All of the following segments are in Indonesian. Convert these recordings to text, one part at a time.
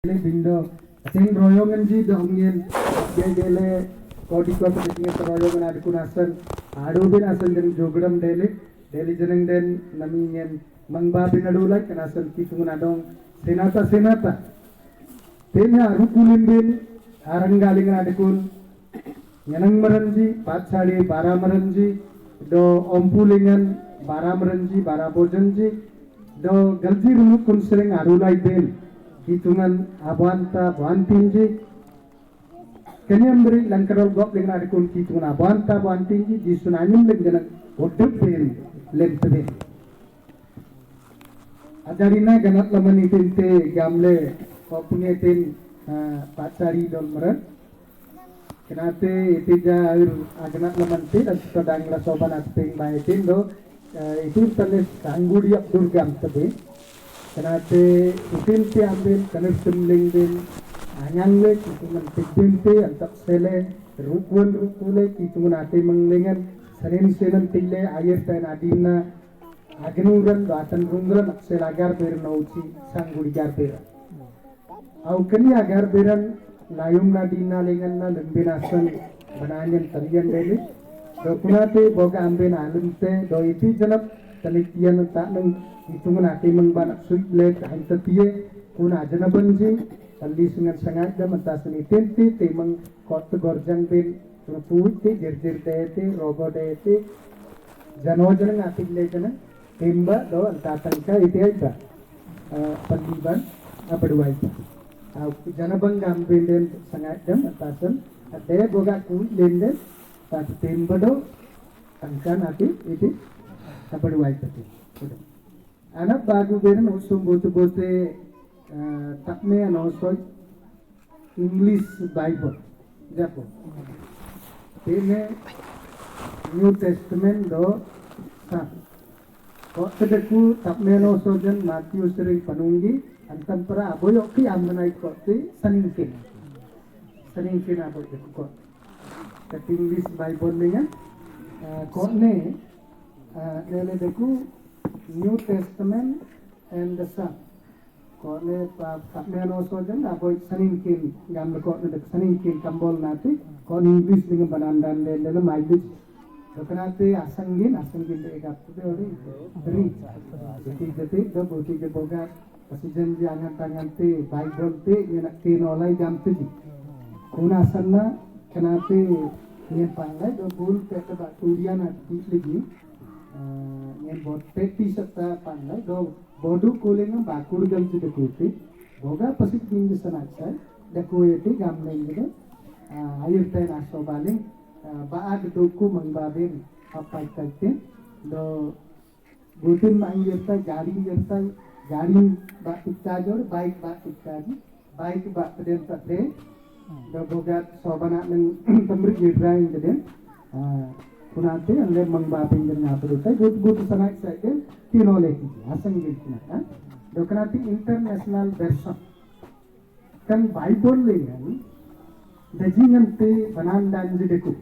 Bindo, sing royongan ji dongin, dele kodi ko pentingnya royongan ada kunasan, adu bin asan den jogram dele jeneng den namingen mangba bin adulai kenasan kitungan adong senata, tenya rukulin bin aranggalingan adikun, nyanang merenji, patsali bara merenji, do ompulingan bara merenji, bara bojanji, do galji rumukun sering adulai bin. Hitungan abanta bantinji kenyam beri langkarol gop dengan adikun hitungan abanta bantinji di sunanyum dengan odep beri lempere ajarina ganat laman itinte gamle kopunge tin pacari dol meran kenate itija aganat laman te dan sedang rasoban atpeng baetin do itu teles kangguri abdur gam tebe kenate itinti ambil kaner semling din anyangle kitungan tigbinte antak sele rukule kitungan ate manglengan sanin senan tille ayer tan adina agnuran batan rungran aksel agar ber nauci sangguri gar ber au kani agar beran layum nadina lengan na lembinasan bananyan tarian dele do kunate boga amben alumte do iti janap tanitian tak nang hitungan ate mangban suitle kain tetie kuna jana banji tali sungan sangat da mentasan itenti temang kot gorjang bin rupuite jerjer dete rogo dete janojana ngapille jana temba do antatangka ite aja pandiban apaduai jana bangam bin sangat da mentasan ade boga ku lenden tak temba do angkan ate ite apaduai tete anak bagu beren usum bote takme anosoy English Bible japo tene New Testament do sa ko tedeku takme anosojan Matthew sering panunggi antam para aboyo ki amnai ko te saningkin aboy ko te English Bible ne ko ne lele deku New Testament and the Son. Kone takmeno sojan aboy saningkin gamle kone dek saningkin kambol nati kone English dengan banandan den dalam English. Dokanate asangin de gapte ori beri. Jadi do boti ke boga pasi janji angan tangan te Bible te yenak te nolai gamte ji. Kuna sanna kenate yen pangai do bul ke ba tulian ati lagi. Yang bot peti serta pandai do bodu kuling bakur gam sudah kuti boga pasik minggu sanacai dakueti gamleng gitu air teh naso baling baad doku mangbabin apa itu do butin air teh gari bak iktajor baik bak iktaji baik bak peden teh do boga sobana neng tembri jidrain gitu kunate ande mangbabin dengan apa itu but sangat saja tinoleh asang gitu kan dokanati international version kan Bible lengan dajingan te banandan jideku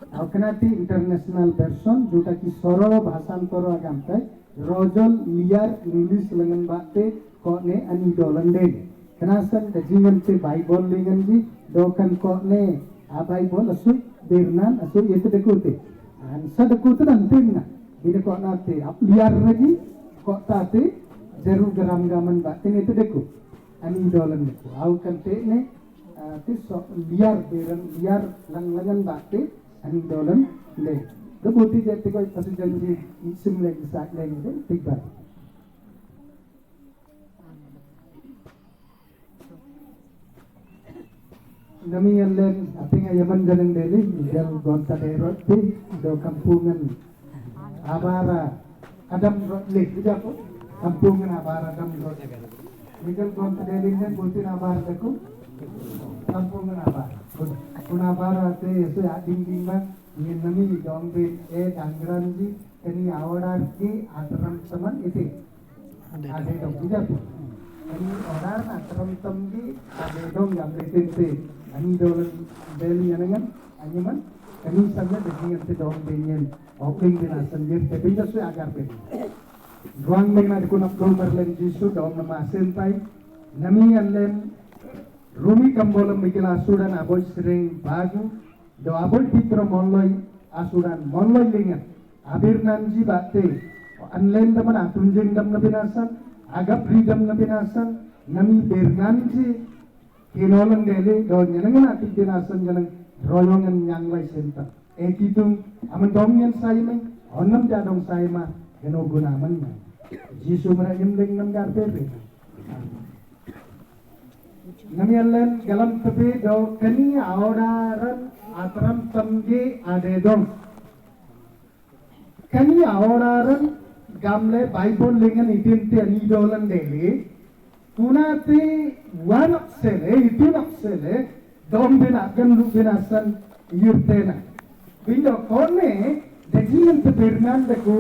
dokanati international version juta ki soro bahasantoro agamtai rojol liar English lengan bakte kone ani dolande kenasan dajingan te Bible lengan ji dokan kone a Bible asu bernan asu itu dekute ansa dekute nanti na bila kok nate liar lagi kok tate jeru geram gaman batin itu deku ani dolan deku au kan te ne ti so liar beran liar lang batin ani dolan le debuti jati ko pasi janji isim lagi sak lagi de tiba nami yalen aping ayaman ganang dele yang gonta daerah ti do kampungan abara adam rotlik juga po kampungan abara adam rotlik miguel gonta dele ne butin abara deku kampungan abara kun abara te eso ading bang ini nami dombe dangranji ini awar ki adram teman itu ada dong juga po ini orang adram tembi ada dong yang betente ani dolan beli yangan anyaman kami saja dengan te dong benyen opening dengan senjir tapi itu agar beli ruang mengenai kunap dong berlen jisu dong nama sentai nami anlen rumi kambolam mikil asuran aboy sering bagu do aboy pitro monloy asuran monloy lingan abir nanji batte anlen daman atunjeng dam nabinasan agap ridam nabinasan nami bernanji kinolan dele do nyenengan ati binasan janang royongan yang lai senta ekitung aman domnyan saimeng onam jadong saima geno gunaman na jisu mana imling nam garpe nami allen galam tepe do kani aodaran atram tamge adedom kani aodaran gamle bible lingan itinte ani dolan dele kunate one sele itun sele dom bina gandu binasan yurtena bindo kone dajin te bernandaku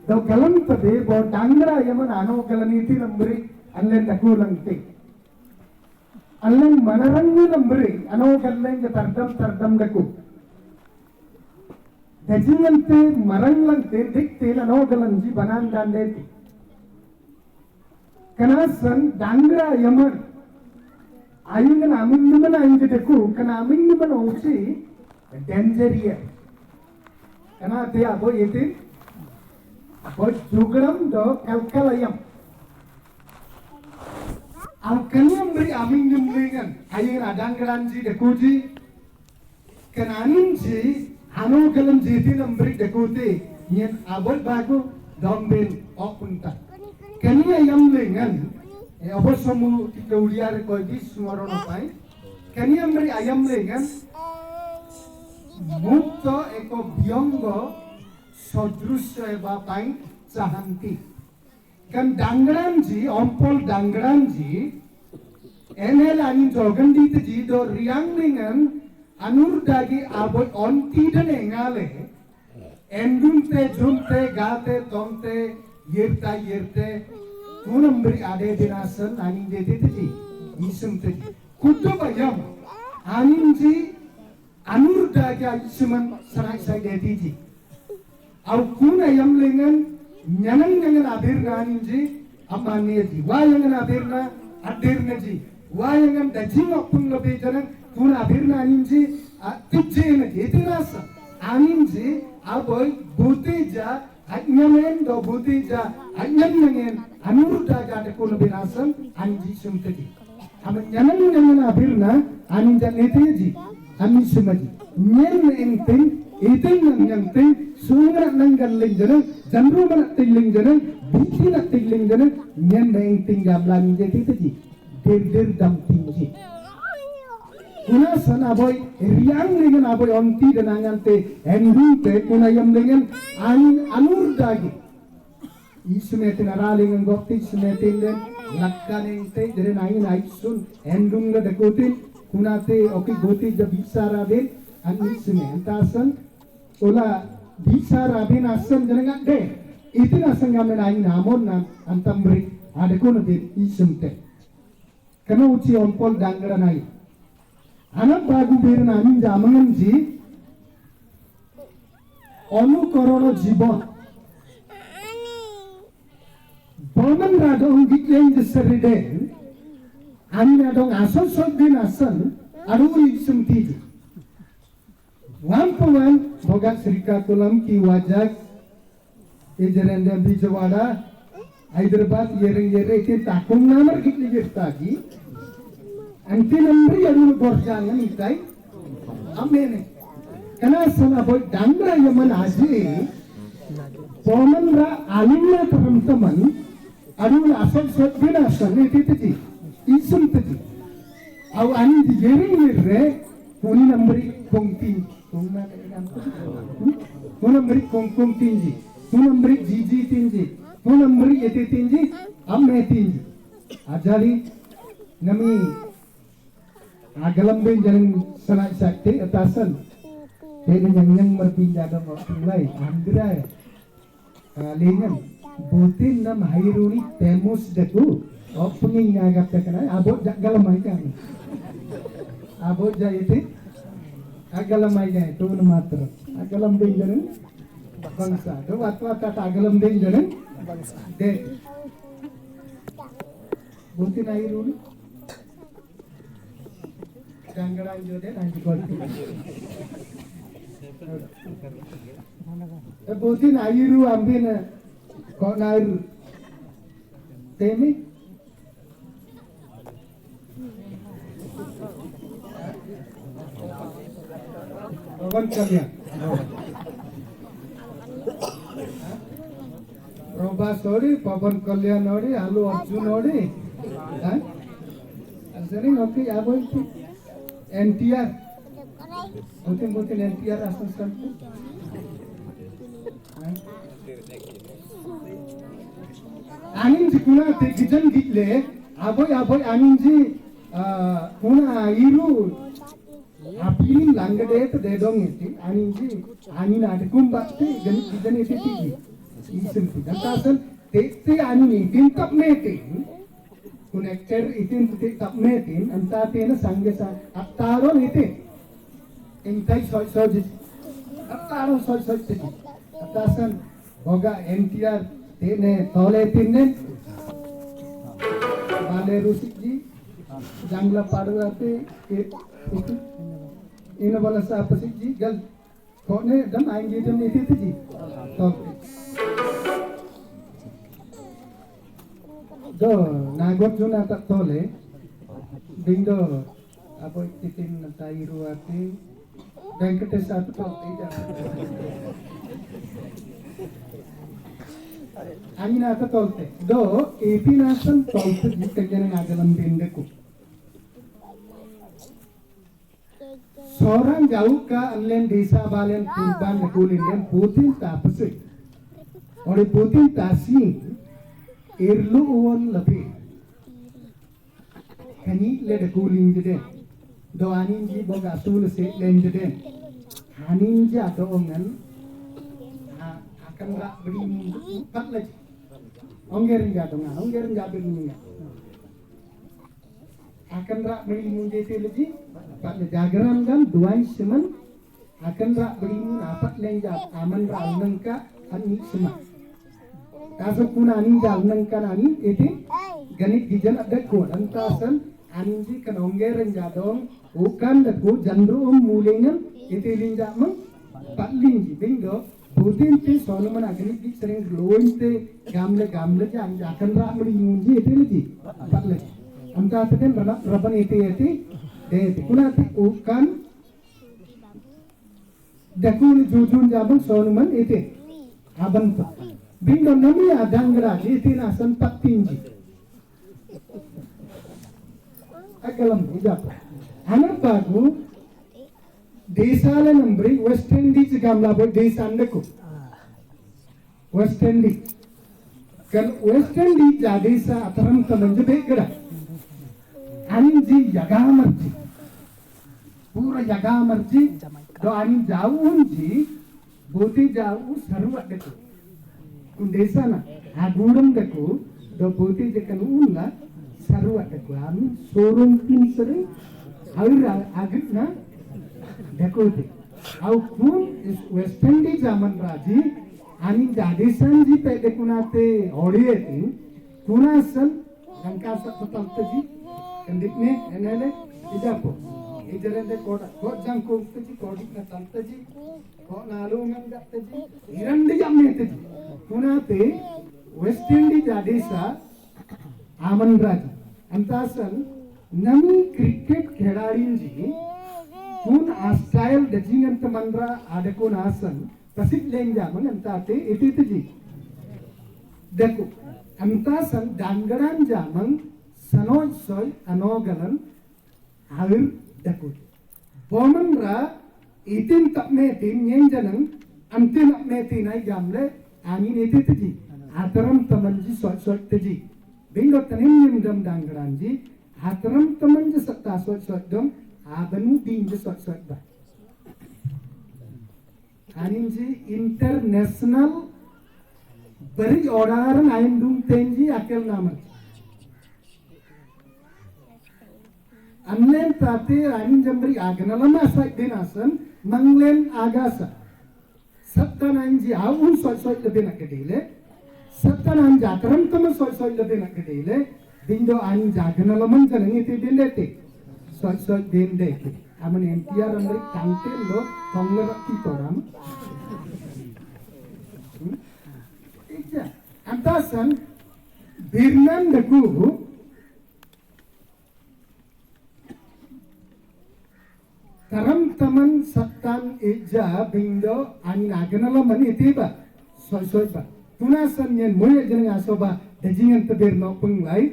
do galam tepe bo dangra yaman ano galaniti nambri allen dakulangte allen manarangi nambri ano gallen tardam daku dajingante maranglang te dikte ano galanji banan dandeti kanasan dangra yaman ayungan amin niman ayungan deku kana amin niman ochi dangeria kana te abo yete abo jugram do kalkalayam alkanyam beri amin nimlingan ayungan adangranji dekuji kana aninji ano galam jeti nambri dekute nyen abot bagu dombin opunta kania yam lengan abo somu kauliar ko di sumarono pai kania beri ayam lengan mukto eko byongo sodrusya eba pai sahanti kan dangranji ompol dangranji enel ani jogandit ji do riang lengan anur dagi aboy onti dan engale endunte jumte gate tomte yerte kunambri ade dinasan aning dete ji isum te kutu bayam aninji anur dagi isuman sanai sai dete ji au kuna yam lengan nyanang abir ganinji amane ji wayangan abirna adirna ji wayangan dajing opung lobe janang kuna abirna aninji tijjena jetinasa aninji aboy buteja anyamen do buteja anyangen anurda gade kuna binasan anji sumtedi am nyanang abirna aninja neteji anni sumaji nyen engting iting yang ting sungra nanggal lingjana janru mana tingling jana biti na tingling jana nyen engting gamlan jetiteji der dam tingji kuna sana boy riang dengan aboy onti denangan te endute kuna yam dengan anur dagi ismetin aralingan gokti ismetin den lakkanen te jere nain aisun endunga dekotin kuna te oki goti ja bisara den an isme antasan ola bisara bin asan jenengan de itin asan gamen nain namon nan antambri adekuna den isumte kana uci ompol dangra nai anak bagu berin amin jamangan ji অনুকরণ জীবন বমন radong gitlen jeseriden ani radong asal sodin asan aruri sumtiji Wampuan boga Srikakulam ki wajak ejerenda Bijawada Hyderabad yere ke takum namar gitli gertagi anti nambri adu borjangan itai amene kana sana boy dangra yaman aje pomanra alinna teman-teman adu asal sodina sanne titi isum titi au ani di yere puni nambri kongting kunambri kongkong tinggi kunambri jiji tinggi kunambri ete tinggi amme tinggi ajari nami agalam ben jangan sanai sakti atasan dengan yang berpindah dong mulai andra kalingan butin nam hairuni temus deku openging agak tekana abot galam ai kan abot jayete agalam ai kan itu matra agalam ben jangan bangsa do watwa kata agalam ben jangan de Buti na iru ni. Danggaran jode nanti kolti. Buti na iru ambin kok na iru. Temi. Pawan kalian. Robas ori, Pawan Kalyan ori, Alu Arjun ori. Asering oke apa itu? NTR. Mungkin NTR asal santu. Angin si kuna tekijan gile, aboy angin si kuna iru. Apilin langade itu dedong itu, angin si angin ada kumbat itu, dan itu tinggi. Isin tidak tasan, tete angin itu tak metin. Connector itu tak metin, antara tena sanggesa, ataron itu, entai soy, ataron soy itu, atasan, boga NTR, tene tole tene, bale rusik ji, jangla parwate, itu, ini bala siapa sih ji, gal, kok ne, dan angin itu ji, top. Do nagot juna tak tole dindo apa titin natai ruati bengkete satu tol tidak angin ata tolte do epinasan tolte jika jangan agalam bindeku seorang jauh ke anlen desa balen kurban nekulinen putin tapse oleh putin tasi irlu uon lapi kani leda kuling jede do anin ji boga sul se len jede anin ji ato ongan akan rak beri empat lagi onggerin jado nga onggerin jado nga akan rak beri munjete lagi empat le jagaran kan duai semen akan rak beri apat lenjat aman rak nengka ani semen Kasut puna anin jal nengkan anin itu ganit gijan ada ko antasan anin ji kan onggeran jadong bukan deku jandru mulengan itu linjak meng patling ji bingo putin ti soloman agni di sering glowing te gamle jang akan rak meri munji itu lagi patle antasan raban itu kuna ti bukan deku jujun jabang soloman itu aban Bingo nami adanggra itu nasan tak tinggi. Akalam hijab. Anak bagu desa le nombri West Indies gamla boy desa andeku. West Indies. Kan West Indies ja desa ataram tamanju begera. Anin ji jaga marji. Pura jaga marji. Do anin jauh ji boti jauh sarwa deku. Desa na aguram deku do boti jekan unla sarwa deku ami sorum tin sere aura agit na deku te au kun West Indies zaman raji ani jadesan ji pe deku na te oriye tin kunasan angka total teji kendikne enele ijapo ijarende koda kod jangko teji kodik na tanteji kok nalu ngandak teji irandi jamme teji Kunate West Indies jadesa Aman Raja antasan nami cricket khelarin ji kun style dajingan tamandra ada kun asan prasid lenja man antate itu ji deku antasan danggaran jamang sanoy soy anogalan air deku bomandra itin takme tin yenjanang antin takme tinai gamle angin itu teji, ataram temanji soal teji. Bingo tenim dam dangranji, ataram temanji serta soal dam, abanu dinji soal ba. Angin ji international beri orang ain dum tenji akel nama. Anlen tate angin jambri aganalama asai dinasan, manglen agasa. Sattananji awun soy lebih nak kedile, Sattananji ataram tama soy lebih nak kedile, bindo ani jagana laman janang iti dindete so dindete aman NTR amri kantin lo tongler kitoram ija antasan birnan daku taram taman sattan ija bindo ani nagana laman iti ba so ba tunasan yen moye janang asoba dajingan teber no penglai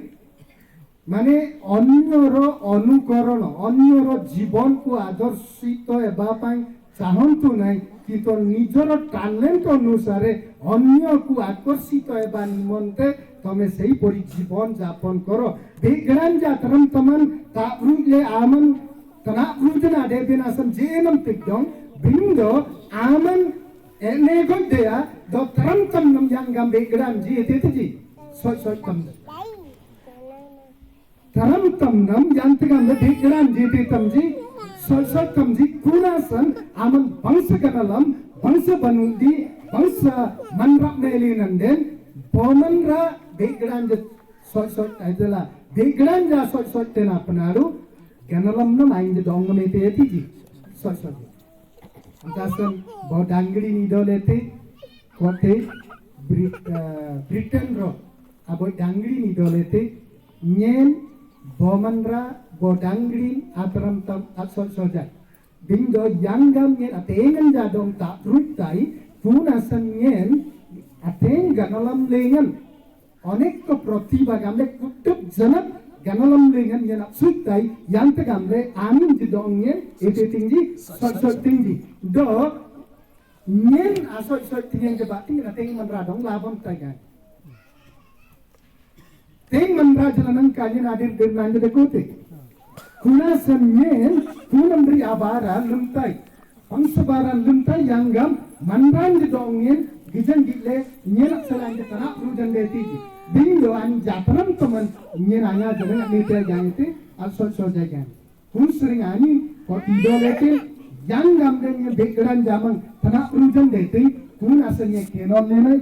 মানে অন্যর অনুকরণ অন্যর জীবনকু আদর্শিত হেবা পাই চাহন্তু নাই কিন্তু নিজর ট্যালেন্ট অনুসারে অন্যকু আকর্ষিত হেবা নিমন্তে তুমি সেইপরি জীবন যাপন কর বিজ্ঞান যাত্রম তমান তাপ্রুলে আমন তনাপ্রুজনা দেবিনাসম জেনম তিকদং বিন্দো আমন এনে গদেয়া দত্রম তমনম ইয়াঙ্গাম বিজ্ঞান জি এতেজি সয় তম taram tamnam yantigam le bikran jiti tamji solsol tamji kunasan aman bangsa kanalam bangsa banundi bangsa manrap melinanden bomanra bikran je solsol aidala bikran ja solsol tena apnaru kanalam nam ainje dongam ete etiji solsol antasan bodangri ni dolete kote Britain ro aboy dangri ni dolete nyen bomanra bodangrin atram tam asol soja bindo yanggam yen atengan jadong tak rutai punasan yen ateng ganalam lengan onek ko protiba gamle kutup janap ganalam lengan yen apsutai yang te gamle amin jidong yen ete tinggi sol tinggi do yen asol tinggi ke bating ateng manradong labam tagan Teng manrajalanang kanya nadir dirnanda dekote. Kuna sanyen kunam beri abara lumtai. Pangsabaran lumtai yanggam manran jedongyen gijan gile nyenak selanja tanak rujan detiji. Bindo an jatram teman nyenanya jangan nete jangete asal sojagan. Kun sering ani ko idolete yanggam dengan background jamang tanak rujan deti kun asalnya kenon lenai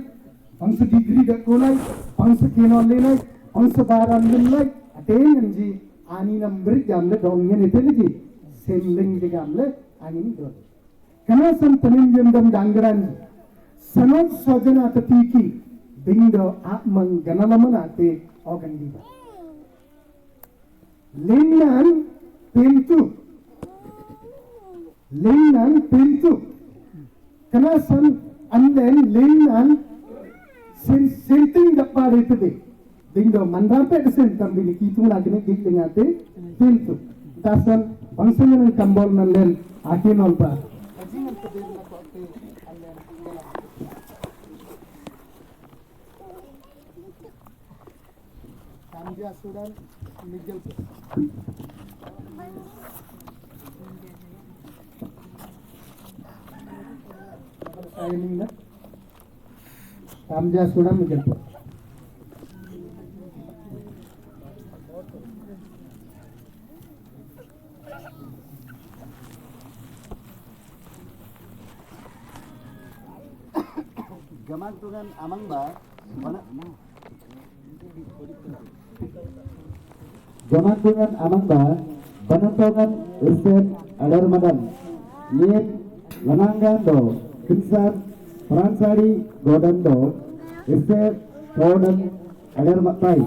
pangsa degree dekolai pangsa kenon lenai Angsa baran limlai atengan ji ani number gamle dongyen etene ji semling ji gamle ani ni dro kana sam tanin yendam dangran sanot sojana tatiki bindo atmang ganalamana te ogandi ba linnan pintu kana sam anden linnan senting dapat etede Bindo mandrape desen tambili kitung lagi ne gig dengate pintu tasan bangsa yang kambol nalen akin olpa ajingan tebel na kote allen Kambia Sudan Miguel signing na Kambia Sudan Miguel Gamantungan amang ba? Gamantungan amang ba? Panontongan Irsen Adarmadan Yin Lananggando Kinsan Peransari Godando Irsen Rodan Adarmatai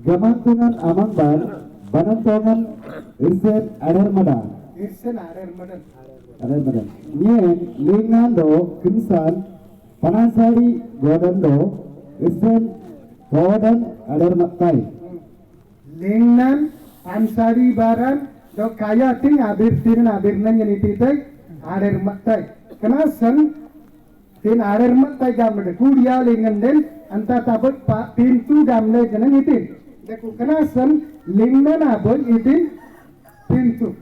Gamantungan amangbar, banantongan Irsen Adarmadan. Nyen Lingando Kinsan Panansari Godando Irsen Rodan Adarmatai. Lingnan Ansari Baran do kaya ting abir nan yang ititai Adarmatai. Kenasan tin Adarmatai gamle kudia lingan den anta tabut pintu gamle janan itin. Deku kenasan lingnan abon itin pintu.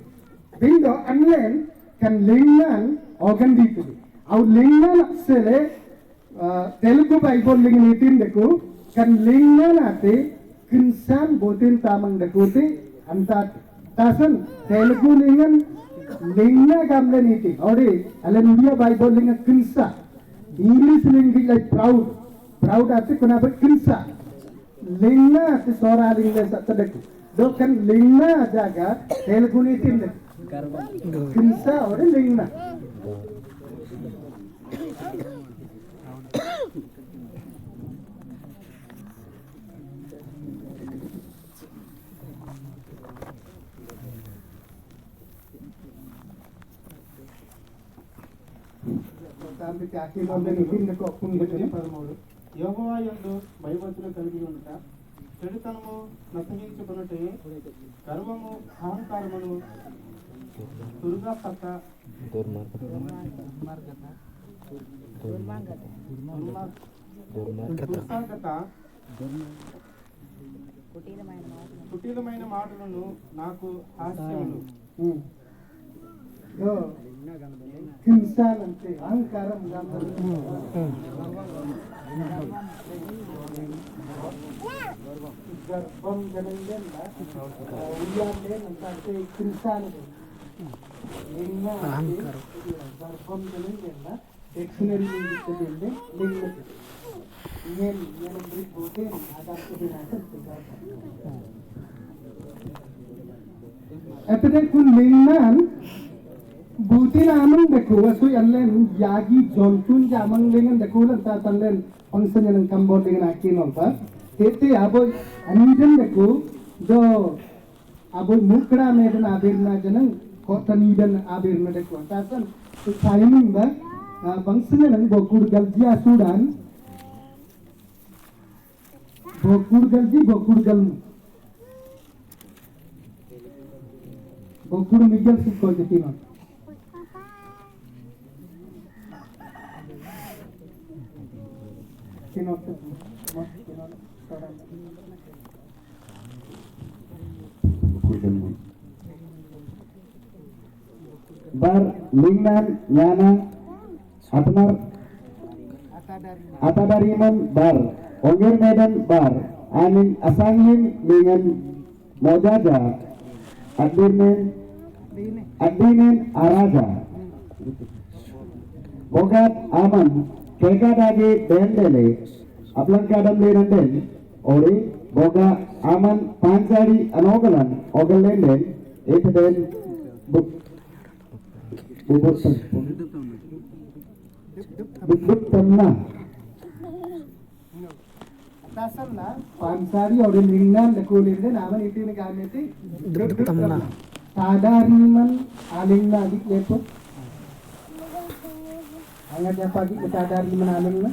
Bindo anlen kan lingnan organ ditu. Au lingnan sele Telugu Bible lingnan itin deku kan lingnan ate kinsan botin tamang deku te Antat tasan Telugu lingan lingna gamle niti. Ori Hallelujah Bible linga kinsa. English lingi like proud. Proud ati kenapa kinsa. Lingna ati sora lingna satadek. Dokan lingna jaga Telugu niti nde. Kinsa ori lingna. Sampai kaki nomor ini kok pun begini permulu. యెహోవా యందు భయభక్తులు కలిగి ఉండుట చెడుతనము నశించుకొనుటే గర్వము అహంకారమును దుర్గత కుటీలమైన మాటలను నాకు హాస్యములు. Kinsan ante angkaram gambar garbam jananden la uyan den ante kinsan lingna angkaram garbam jananden la dictionary indicate lingna yen beri boten ada kebenaran Epede kun lingnan Buti naman deko aso yallen yagi jontun jamang dengan deko lan ta tanlen function yang kambot dengan akin olpa tete aboy aniden deko do aboy mukra medan abirna janang kotaniden abirna deko ta san to timing ba function yang bokur galji asudan bokur galji bokur galmu bokur migel sikko jetima Bar lingnan yana apnar atadariman bar ongir medan bar anin asangin dengan mojaja adinin araja bogat aman Kekadagi dendele aplan kadam lenanden ori boga aman pansari anogalan ogalenden etden bubut tamna tasan na pansari ori lingnan dekulinde naman itine kameti tamna sadariman alingna adik lepo Hanya pagi kesadar di mana alingna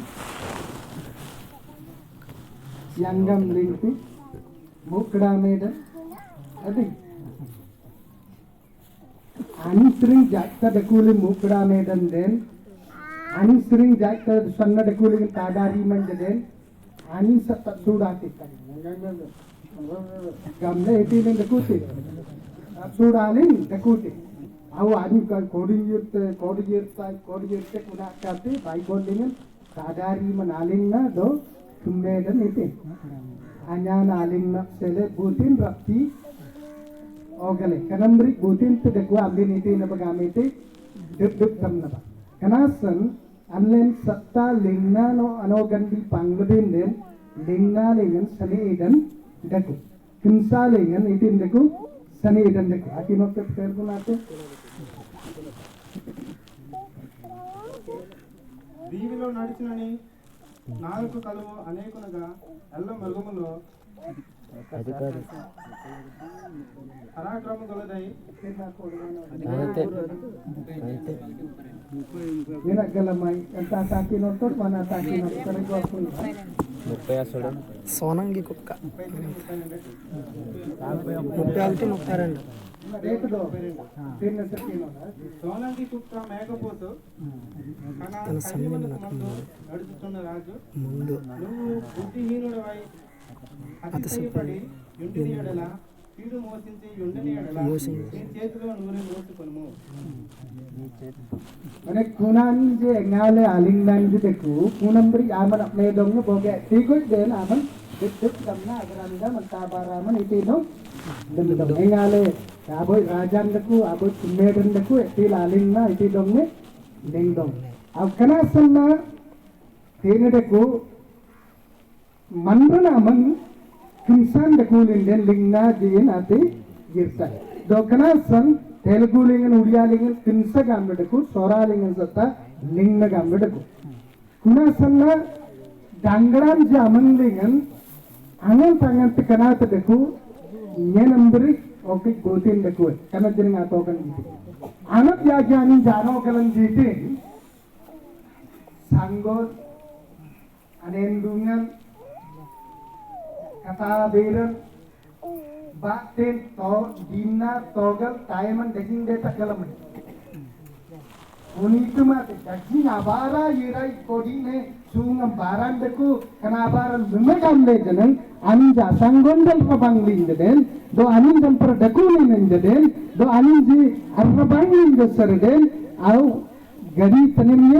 Yanggam lingti Mukra medan Adik Ani sering jakta dekuli mukra medan den Ani sering jakta sanna dekuli tadari man den Ani satat sudati Gamle iti ning dekuti Sudalin dekuti Aku anu kan kodiyirte kuna kate Bible dengan sadari menalingna do kumbedan itu hanya nalingna sele butin rapti ogale kanambri butin te dekwa ambin itu na bagamete dep tamna ba kanasan anlen satta lingna no anogandi pangbin den lingna lengan sali edan deku kinsa lengan itin deku sani edan deku akinot tergunate దీవిలో నడిచినని నాలుగు కలువు అనేకునగా ఎల్ల మృగములో పరాక్రమ గలదై Ginagalamay ang tataki notot mana taki notot ko ako సోనంగి కుక్క 32 రేటు దో తిన్న సకినో సోనంగి కుక్క మేకపోతు తన సైన్యములకు ముందు నడుచుతున్న రాజు నువ్వు బుద్ధిహీనుడవై అతిశయపడి యుండిని ఎడల కీడు మోసించి యుండిని ఎడల నీ చేతిలో నూనె మోసుకొనుము Mana kunan je ngale aling nan je deku kunam beri aman apne dong boge tigo den aman Dek damna agranda mentabaraman itu dong. Dong engale aboy rajan deku aboy medan deku itu lalingna itu dong ne ding dong. Ab kana sanna tene deku manrana man kinsan deku linden lingna jin ate girta. Do kana san Telugu lingan Udiya lingan kinsa gambe deku sora lingan sata lingna gambe deku. Kuna sanna dangran jaman lingan angan tangan tekana deku nyenambri oke gotin deku karena jadi ngato kan gitu. Anak yajani jano kalan jitin sanggot anendungan kata beran batin to dina togal taiman daging data kalaman. Unitu mate daging abara yirai kodine sungam baran deku kanabaran lumegam lejanan anja sanggondal rabangling den do anin jam per dakuling den do anin ji arrabangling jasar den au gadi tanimne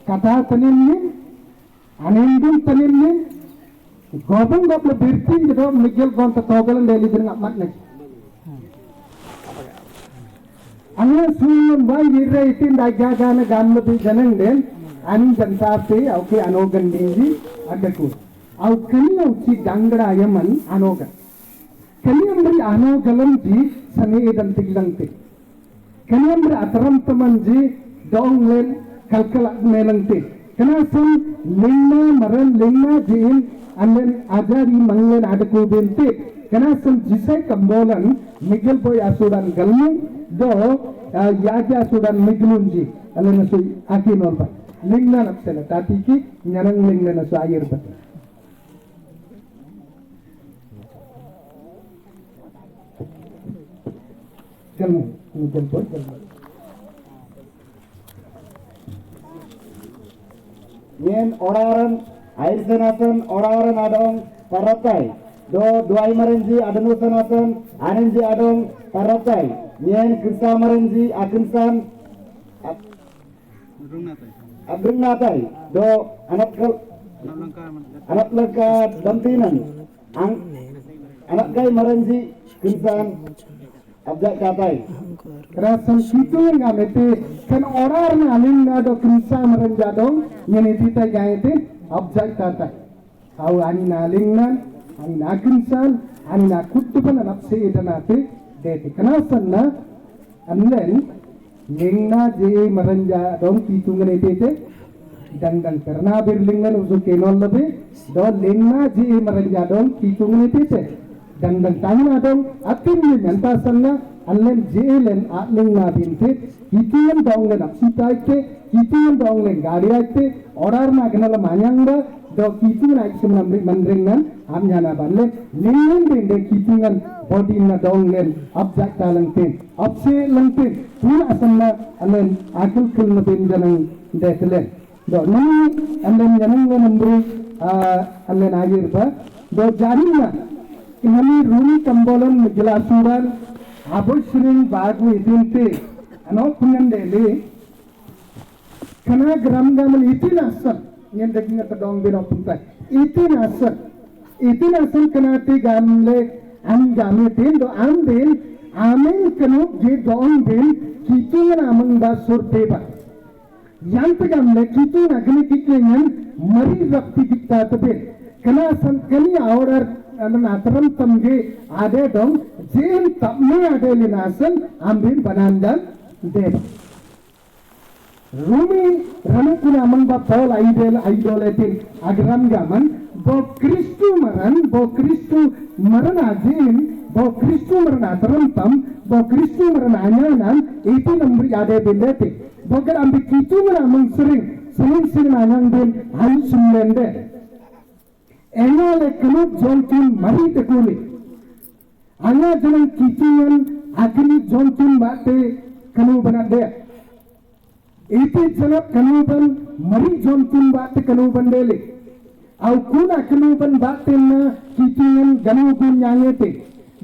kata tanimne anendun tanimne gobang gobla birtin do miguel gonta togalan deli den amat nak anga sungam bai yirai tin dagagana gamma bi janan den anin jantate auke anogan dingi adaku au kani auki dangada yaman anoga kani ambri anogalam ji saneedan tiglangte kani ambri ataram tamanji donglen kalkala melangte kana sun lingna maran lingna jin anden ajari manglen adaku bente kana sun jisai kambolan miguel boy asudan galmu do yaja asudan miglunji alena su akinol ba lingna napsela tatiki nyanang lingna na su ayir ba galmu miguel boy galmu Yen oraran air senasan oraran adong paratai do duai marenji adanu senasan anenji adong paratai yen kirsa marenji akinsan abrunnatai do anak leka dampinan anak gai marenji kinsan abjak katai Rasan situ nga mete kan orar na aling do kinsa maranja dong nyene tita gaete object tata au ani na aling na ani na kinsan ani na kutupan napse itanate dete kana sanna anlen lingna je maranja dong kitungane tete dang karna birlingan usu kenol labe do lingna je maranja dong kitungane tete dang tangna dong atin nyanta sanna allen jelen atling na binte kitian donglen apsitaite kitian donglen gadiaite orar na ganala manyanga do kitun action mandringan amnyana balle lingen binde kitungan body na donglen object talangte apse langte tuna asanna allen akul kulna binjanang detlen do nani allen jananga nambri allen agirba do jarina nani runi kambolan mujlasuran Abusring bagu idinte ano kunandele kana gram gamal itin asal nyen daging tadong bino punta itin asal kana ti gamle am game tin do am bin amen kanu je dong bin kitun amang ba sur deba yant gamle kitun agni kitlen mari rakti kitta tabe kana san kani order anan ataram tamge ade dong jen tamme ade linasan ambin banandan deba rumi ramukuna amang ba paul idoletin agram gaman bo kristu maran ajin bo kristu maran ataram tam bo kristu maran anyanan itu nambri ade bindete bogar ambi kitu maran amang sering anang bin hansum lende engale kanu jontun mari tekuli anga jalan kitian agni jontun bate kanu banade ite jana kanu ban mari jontun bate kanu bandele au kuna kanu ban bate na kitian ganu kun nyangete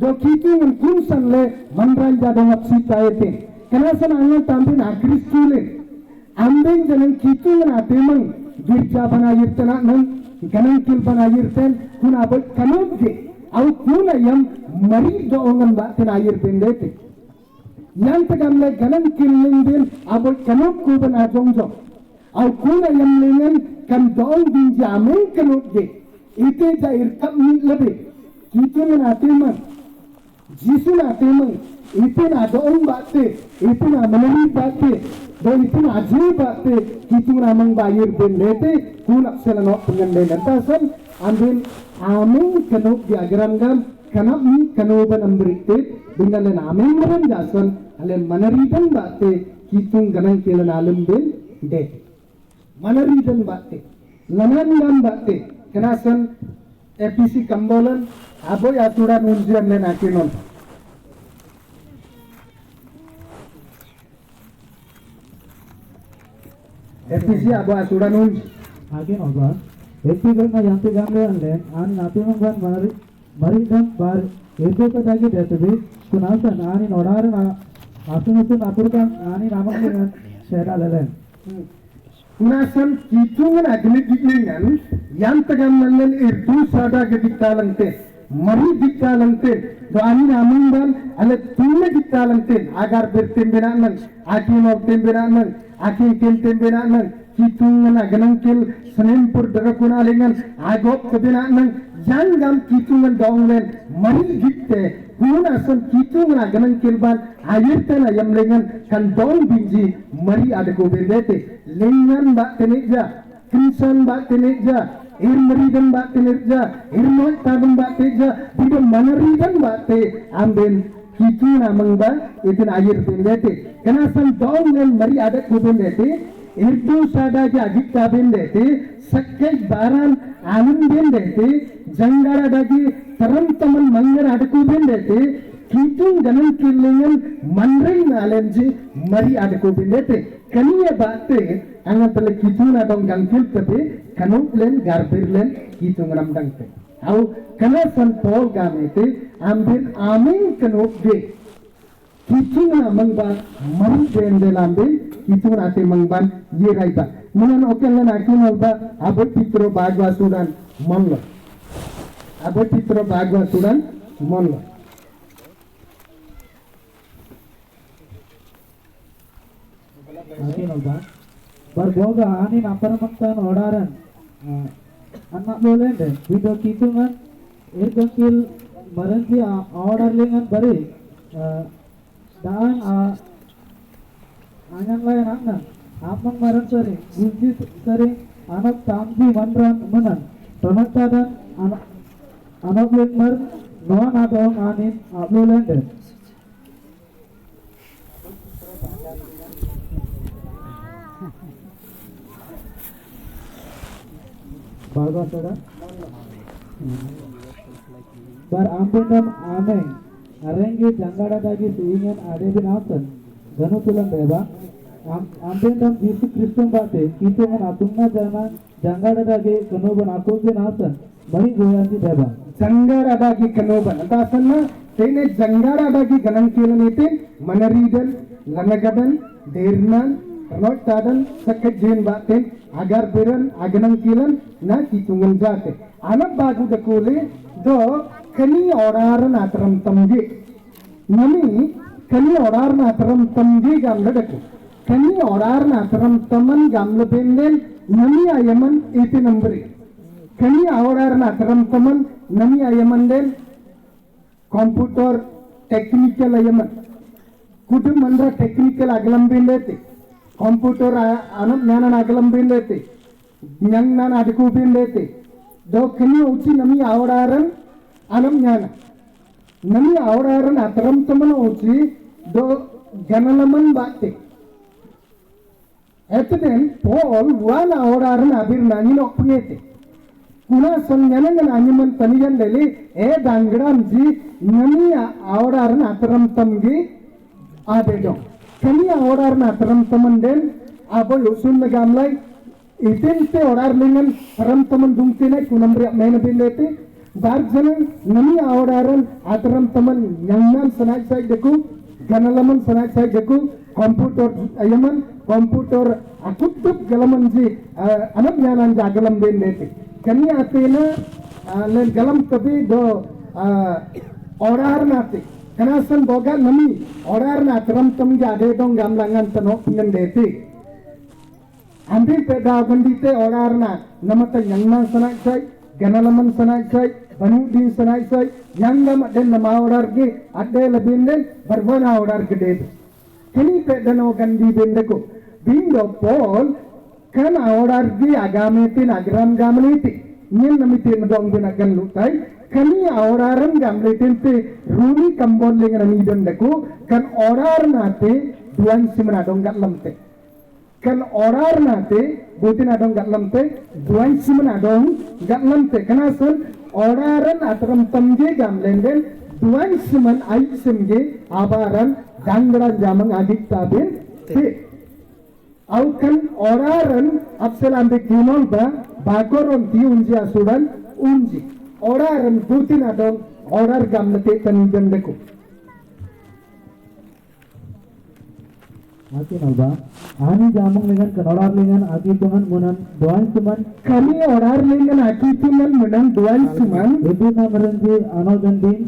do kitian kun sanle manran jadang apsitaete kana san anga tambin akristule amben jalan kitian atemang girja bana yitana nan ganang kilban ayir ten kun aboy kanuk ge au kun ayam mari doongan ba ten ayir ten dete yang tegamle ganang killing den aboy kanuk kuban ajong jong au kun ayam lengan kan doong din jamin kanuk ge ite jair kap ni lebe kitu menate man jisu nate man ite na doong bate ite na menari bate do ite na aje bate kitu na mang bayir ben lete kun selano pengen nentasan andin amin kanuk di agaran gam kanap ni kanuban ambrite dengan len amin meran jason alen menari dan bate kitu ganang kelan alam ben de menari dan bate lanan gam bate kenasan APC kambolan aboy aturan unjian len akinon APC abo aturan unji Again, Oba, Etigan Yanti Gamle and Natiman Mari dan Bar, Eto Dagi Database, Kunasan, Ani Nodar, Asunusun Apurkan, Ani Raman, Shera Lelen. Kunasan kitungan agni diklingan yang tegamalen irdu sada gediktalante mari diktalante do ani namundan ale tunne diktalante agar bertembenanan akin tembenanan akin tembenanan kitungan aganangkil senempur darakuna lengan agop kebenanan jangan kitungan donglen mari dikte kunasan kitungan aganangkil ban ayirtan ayam lengan kan dong binji mari ada gobedete lengan bak teneja kinsan bak teneja irmeridan bak teneja irmot tabung bak teja tidak manaridan bak te amben kitu namang ba itin ayir pendete kenasan dong len mari ada gobedete irdu sada ke agik tabendete sakkai baran anum bendete jangara dagi taram taman mangar ada gobedete kitung ganan killengan manrai nalenji mari ada gobedete kaniya bate angan pele kituna dong gangkil pete kanuk len garbir len kitung ramdang te au kanasan pol gamete ambin amin kanuk de kitung mangba mari dende lambe kitung ate mangban ye raiba munan okel len akin olba abot pitro bagwa sudan monlo abot pitro bagwa sudan monlo Again, Oba, Barboga, Ani Naparamaktan, Odaran, anak boleh video kitungan irgangkil maranti orderlingan bari dan anyan lain anak apang maran sering bunyi sering anak tambi manran menan pemata dan anak lemar noan adong anin ablolende Barga soda bar ampendam ameng arengi jangada dagi suingen adebin asan ganu tulan deba ampendam Yesu Kristus bate kitungan atunga jana jangada dagi kanuban akubin asan bari goyanti deba jangara dagi kanuban antasanna tene jangara dagi ganan kilanite manaridan lanagadan dernan Ranot tadan sakit jen baten agar beran aganang kilan na kitungan jate anak bagu dakule do kani oraran atram tamge nami kani oraran atram tamge gamla daku kani oraran atram taman gamla benden nami ayaman iti nambri kani oraran atram taman nami ayaman den computer technical ayaman kudu mandra technical aglam bendete computer anam nyanan agalam bindete nyang nan adku bindete do kini uci nami awdaran anam nyana nami awdaran atram taman uci do ganalaman bate etden Paul wan awdaran abir nani nokpungete kuna sanyangan anyaman taniyan dele e dangram ji nami awdaran atram tamgi adedo kani order na taram taman den abo yusun na gamlay itin te order lingan taram taman dungti na kunamri mena bindete barjana nami orderan ataram taman yangan sanak sai deku ganalaman sanak sai deku computer ayaman computer akutup galaman ji anak nyanan jagalam bindete kani atena len galam tapi do orar nate kanasan boga nami orar na teram tem jade dong gamlangan tenok pingen dete ambil peda bandite orar na namata yangna sanak sai ganalaman sanak sai banu din sanak sai yangam den nama orar ge adde labinde barbana orar ge dete kini peda no gandi bendeko bindo pol kan orar ge agametin agram gamliti nyen namitin dong binagan lutai kami oraran gamletin te ruli kambon lengan amidon deku kan orar nate duan simana dong gatlamte kan orar nate butin adong gatlamte duan simana dong gatlamte kanasan oraran atram tamge gamlenden duan siman ai simge abaran dangran jamang adik tabin te aukan oraran apselambe kinol ba bagoron ti unji asudan unji oraran butin adong orar gamlete taniden deku Makin alba, ani jamang dengan kan orar lengan aki tuhan munan doan cuman kami orar lengan aki tuhan munan doan cuman itu na merenji anal gandin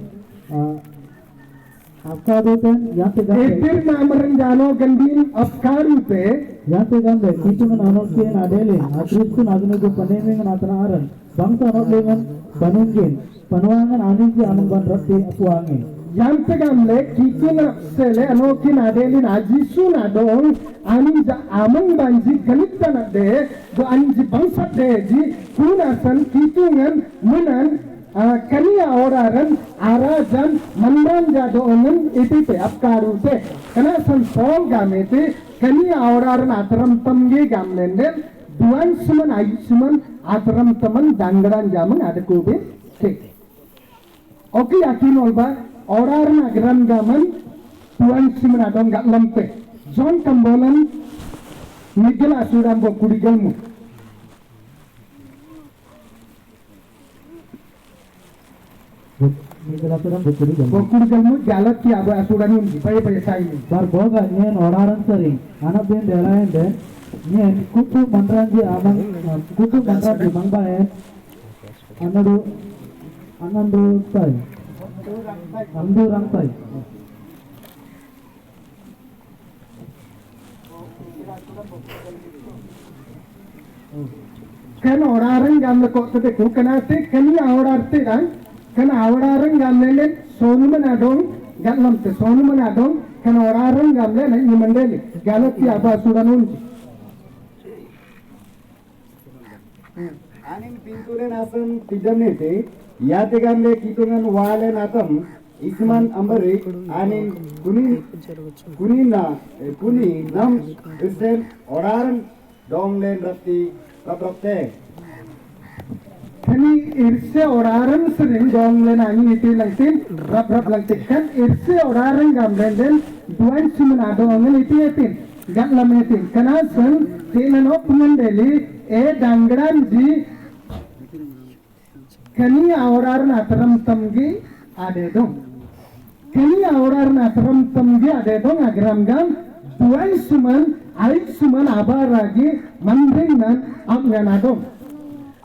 afkadoten yang tegas etir namaren jano gandin afkarute yang tegas deh itu kan anal kian adelin atristu nagnu tu panemengan atana aran bangsa anal lengan panungin panuangan anin ki amang ban rati apuange yang tegamle kituna sele anokin adelin ajisu nadong anin ja amang banji ganita nade do anji bangsa deji kunasan kitungan munan kania oraran arajan mandan jadoongan itipe apkarute kana san sol gamete kania oraran atram tamge gamlenden duan suman ai suman atram taman dangran jaman adekube ke oke yakin olba oraran agram gaman duan suman adong gatlampe John Kambolan Miguel Asuran bo kudigalmu Bokurgalmu jalat ki abu asuran unji pay sai ni bar boga nyen oraran sering anak ben delayan den nyen kutu mandranji amang kutu mandranji mangbae anandu sai andu rangsai kan oraran gamle ko te ko kanate kani orarte dan kan oraran gamle sonuman adong gatlamte sonuman adong kan oraran gamle na imandeli galati aba asuran unji anin pinturen asan tidamnete yate gamle kitungan walen atam isman ambari anin kuni nam isen oraran donglen rati rabte kani irse oraran sering donglen ani iti langtin rap langtin kan irse oraran gamle den duan siman adong iti etin gatlam etin kanasan tenano pungandeli e dangran ji kani oraran atram tamgi ade dong kini orang natram tamgi ade dong agram gam duai suman ai suman abar lagi mandringan amgan adong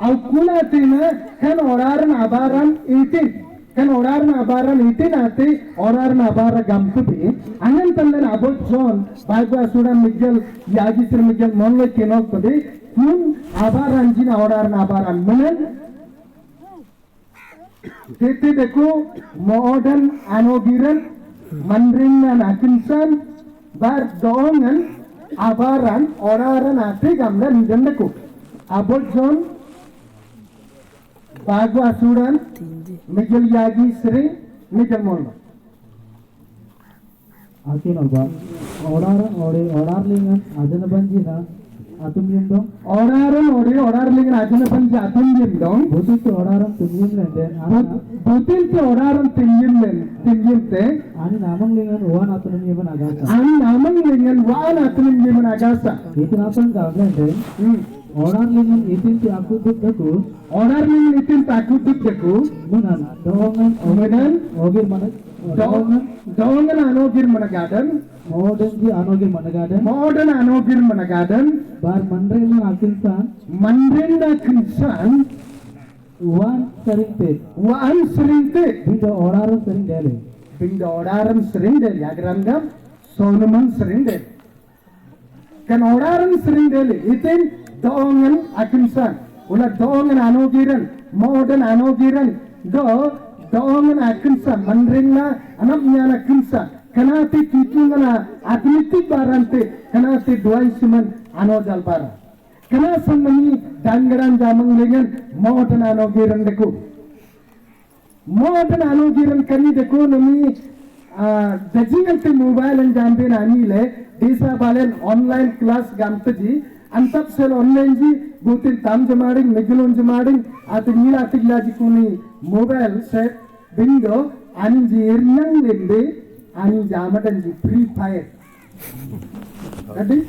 au kula tina kan orang abaran itin kan orang abaran itin ate orang abara gam tubi angan tandan abot John Bible sudan Miguel Yagitr Miguel monle kenok tubi kun abaran jina orang abaran menen Tete deku modern anogiran mandringan akinsan bar doongan abaran oraran ate gamlan dendeku abot John Bagu asuran Miguel Yagi Sri Miguel Mono akin alba orar lingan adana banjina atum yendong orar lingan adana banji atum yendong butuh oraran tumjim lende butil te oraran tinjim te ani namang lingan wan atum yeban agasa an namang lingan wan atum yeban agasa itu napan gamlende orar lingan itin ti aku dukku orar lingan itin takut deku munan doongan ogir mana doongan anogir managadan modern anogir managadan bar mandrena akinsan mandrinda kinsan Wan sering te. Waan sering te. Bido orang sering dele. Binda oraran sering deh. Yagrangam sonuman sering deh. Kan oraran sering deh. Itin doongan akinsan. Ula doongan anogiran. Modern anogiran. Doongan akinsan. Manringna anamnya akinsan. Kanati kitungana admiti barante. Kanati duai siman anojal bara. Kana samani dangaran jamang lengan modern anogiran deku. Modern anogiran kani deku nami dajingante mobile and jampe nani le desa balen online class gamtaji antap sel online ji butin tam jamaring megilon jamaring at nila tiglaji kuni mobile set bingo anji irnang lende ani jamadanji free fire adi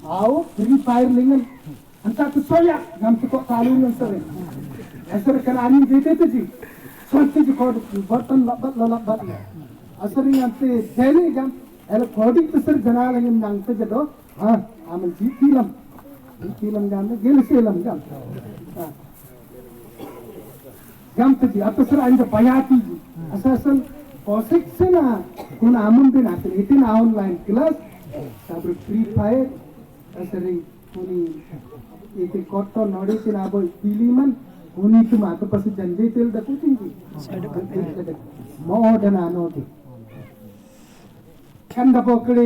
आओ free fire लिंगन अंता तो सोया गम तो कालू न सरे असर करानी देते थे जी सोचते जी कोड बटन लबत असर यंते डेली गम एल कोडिंग तो सर जना लंगन नांगते जदो हां आमन जी किलम गम गेल सेलम गम गम तो जी अब तो सर अंज पयाती जी असर पोसेक्सना कुन आमन बिन आते इतिन ऑनलाइन क्लास सब free fire asering kuni iti kotor nori tinabo piliman kuni cuma tu pasti janji tel dah kucing ki mau dan anu ki kanda pokre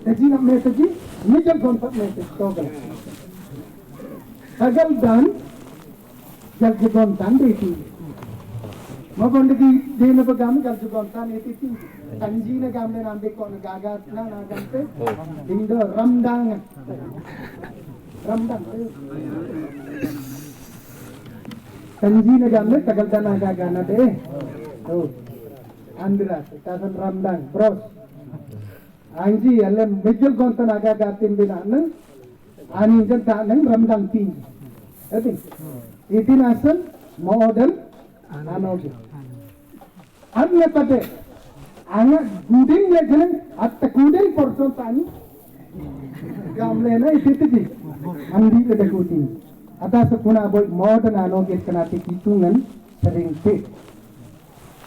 taji nak me taji ni jab gontak me togal tagal dan jab gontan deti Mabondagi dena bagam gal jugontan eti tanjina gamle nambe kon gagatna na gamte indo ramdang tanjina gamle tagaltana gagana de oh andra tasan ramdang bros anji alle mejul gontan aga gatin binana ani janta nang ramdang tin eti itin asal model anoge adne pate ana guding legelen atta guding porson tani gamle na ititi andi le dakuti ata sakuna boy modern anoge kanati kitungan sering te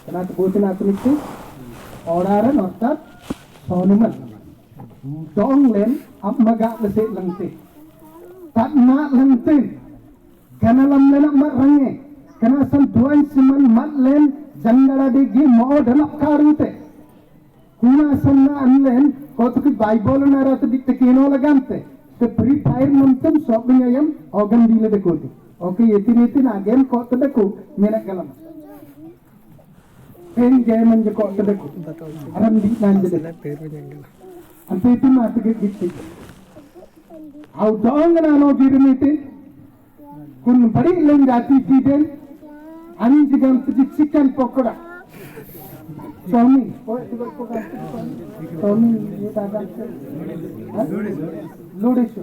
kanati botna atnikte oraran ortat sonuman donglen amaga lese langte tatna langte kanalam lena marange kana san duan siman matlen jangara de gi modern karute kuna sanna anlen kotuki bible na rat ditte keno lagante te free fire namtam shopping ayam organ dile de koti okay yeti na game kot de ku mena galam pen game anje kot de ku aram di nan de ante itu mate ge ditte au dong na no girmite kun badi len jati tiden ani jigam tuji chicken pakora Tommy ये दादा लोडे शो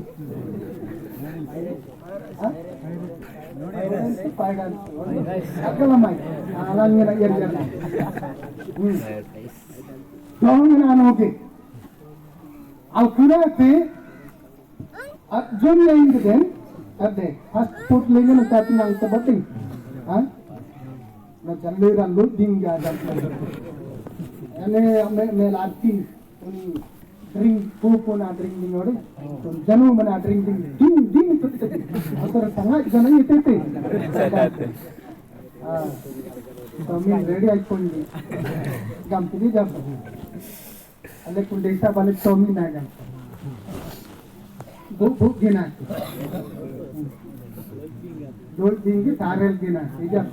पायगान अकला माई आलांगे ना ये जाना दौंग ना नोके अब कुरा पे जोन लेंगे देन अब दे फर्स्ट फुट लेंगे ना ताकि ना इतना बटिंग हाँ ना चले रंगो दिंगा जाता ane me lati uni drink popo na drink dingore janu mana drink ding atar sangat jana itete so me ready aikondi gam tidi jab ale kundesa bale tomi na gam bu gina dol dingi tarel gina ijab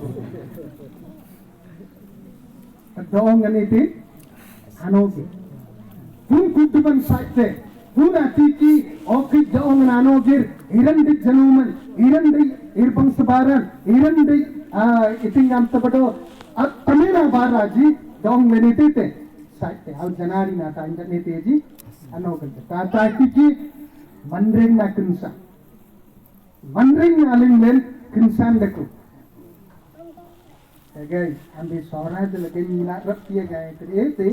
dong aniti anoge pun kuduban saite pun atiki oki dong anogir irandi januman irandi irbang sabaran irandi itingam tabado tamina baraji dong menitete saite au janari na ta inda neteji anoge ta atiki mandring na kunsa mandring alinglen kunsan deku guys ambil sorak je lagi minat rapi gaya itu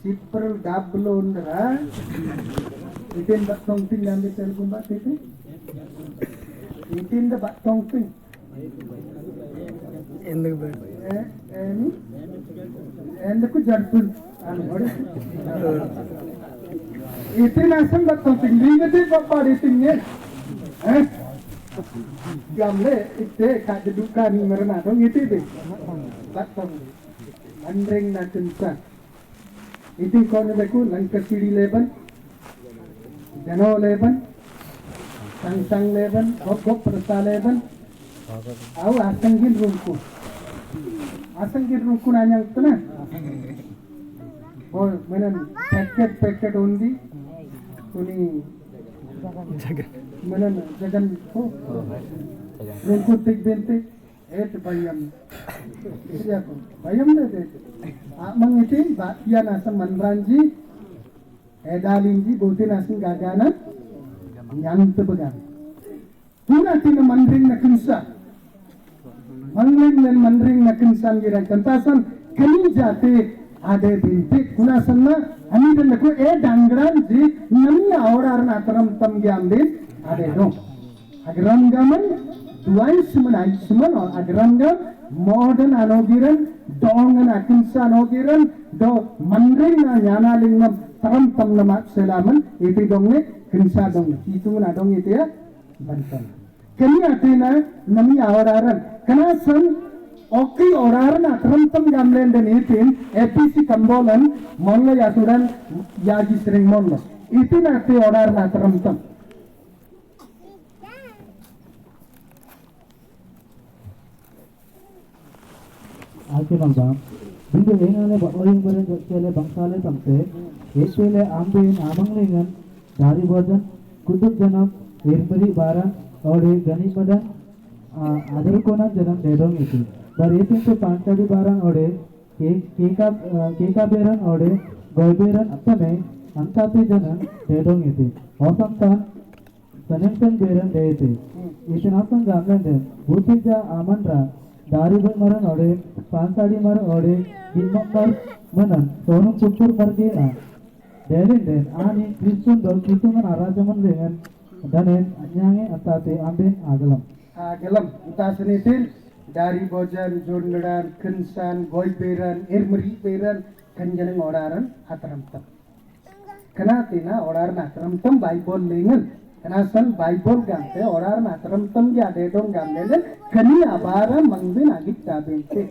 Ciprul double ondra, itu yang tak tongting ambil telkom bat itu, Itin the bat tongping. ఎందుకు బే Ini. Endaku jadpun. Itin asam bat tongping. Lihat deh bapak itinnya. Gamle itte kajeduka ni merana dong itu deh. Bat tong. Andring na kunsa. Itu kau ni beku langkah siri leban. Jano leban. Sang leban. Gop persa leban. Aw asangin rumku nanyang tu na. Oh, menan paket undi. Kuni menan jagan oh rumku tik bintik. Bayam. Siapa? Bayam deh. Mengitin bagian asam manranji. Edalinji butin asam gagana. Yang tebegan. Pura tina mandring na kinsa. Mandring na kinsan gira kantasan kani jate ade bintik kunasan na ani dan ko dangran ji namnya orang ataram tam gyamdin ade dong. Agram gaman duai semen agram gam modern anogiran dongan akinsa anogiran do mandring na nyana lingam taram tam nama selaman itu dongne kinsa dong itu na dong itu ya bantan. Kani atina nami awaran kanasan oki oraran atramtam gamlen den itin APC kambolan monlo yasuran yaji sering monlo itin ati oraran atramtam Alki bang bindu lengan le orang beren jele bangsale samse ekele ambin amanglengan dari bojan kuduk janam irmeri baran ode gani pada adar kona janam dedong itu bar itu tu pantadi baran ode keka beran ode goy beran apane antati janam dedong itu osanta sanentan beran de itu nasan gamlen de butija amandra dari maran ode pansadi maran ode dimokar manan sonum kupur pergi den ani Kristen dol Kristuman arajaman dengan danen anyange atate ambin agalam kita senitin dari bojan jondan kensan goy peran irmeri peran kanjaneng oraran atramtam kenatina oraran atramtam Bible lengan kenasan Bible gante oraran atramtam ya dedong gamlen kani abara mangbin agit tabente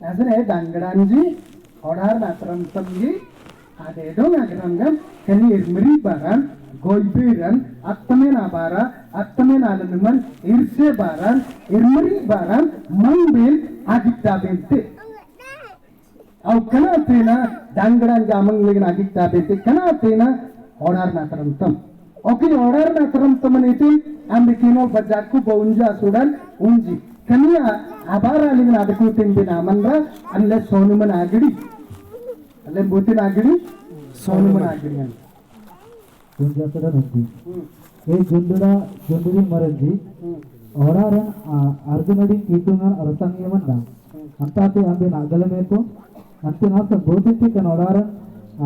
nasan dangranji oraran atramtam ji ade dong agrangam kani irmeri baran goy beran attamen abara attamen alanuman irse baran irmeri baran mangbin agita bente au kana tena dangran jamang legen agita bente kana tena orar na tarantam oke orar na tarantam itu ambikino bajakku baunja sudan unji kania abara legen adaku timbina manra alle sonuman agidi alle butin agidi sonuman agidi Junjata nanti, junduri maranji, orang arjunadi kitungan arasangnya mana, antati ambil agalam itu, nanti nasa boditi kan orang